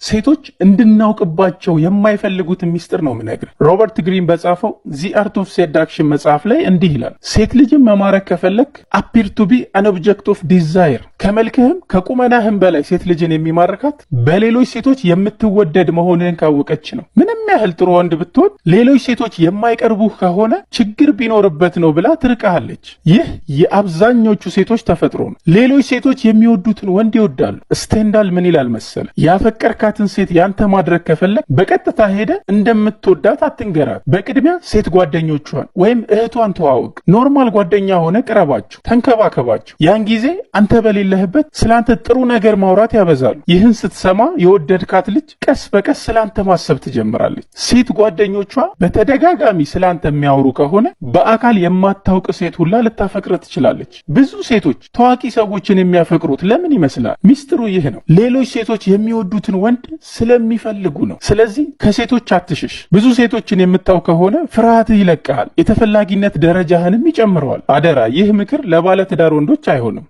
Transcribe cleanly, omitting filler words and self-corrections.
ሴቶች እንድናውቅባቸው የማይፈልጉት ሚስጥር ነው ምነግር። ሮበርት ግሪን በጻፈው ዚ አርት ኦፍ ሴዳክሽን መጽሐፍ ላይ እንዲህ ይላል። ሴት ልጅን መማረክ ከፈለክ አፒር ቱ ቢ አን ኦብጀክት ኦፍ ዲዛይር። ከመልክህም ከቁመናህም በላይ ሴት ልጅን የሚማርካት በሌሎች ሴቶች የምትወደድ መሆንህን ካወቀች ነው። ምንም ያህል ጥሩ ወንድ ብትሆን ሌሎች ሴቶች የማይቀርቡህ ከሆነ ችግር ቢኖርበት ነው ብላ ትርቃለች። ይህ የአብዛኞቹ ሴቶች ተፈጥሮ ነው። ሌሎች ሴቶች የሚወዱትን ወንድ ይወዳሉ። ስቴንዳል ምን ይላል መሰለ? ያፈቀርካትን ሴት ያንተ ማድረግ ከፈለግ በቀጥታ ሄደ እንደምትወዳት አትንገራት። በቅድሚያ ሴት ጓደኞቿን ወይም እህቷን ተዋወቅ። ኖርማል ጓደኛ ሆነ ቅረባቸው፣ ተንከባከባቸው። ያን ጊዜ አንተ በሌለህበት ስላንተ ጥሩ ነገር ማውራት ያበዛሉ። ይህን ስትሰማ የወደድካት ልጅ ቀስ በቀስ ስላንተ ማሰብ ትጀምራለች። ሴት ጓደኞቿ በተደጋጋሚ ስላንተ የሚያወሩ ከሆነ በአካል የማታውቅ ሴት ሁላ ልታፈቅር ትችላለች። ብዙ ሴቶች ታዋቂ ሰዎችን የሚያፈቅሩት ለምን ይመስላል? ሚስጥሩ ይህ ነው። ሌሎች ሴቶች የሚወዱትን ወንድ ስለሚፈልጉ ነው። ስለዚህ ከሴቶች አትሽሽ። ብዙ ሴቶችን የምታው ከሆነ ፍርሃትህ ይለቅሃል፣ የተፈላጊነት ደረጃህንም ይጨምረዋል። አደራ፣ ይህ ምክር ለባለትዳር ወንዶች አይሆንም።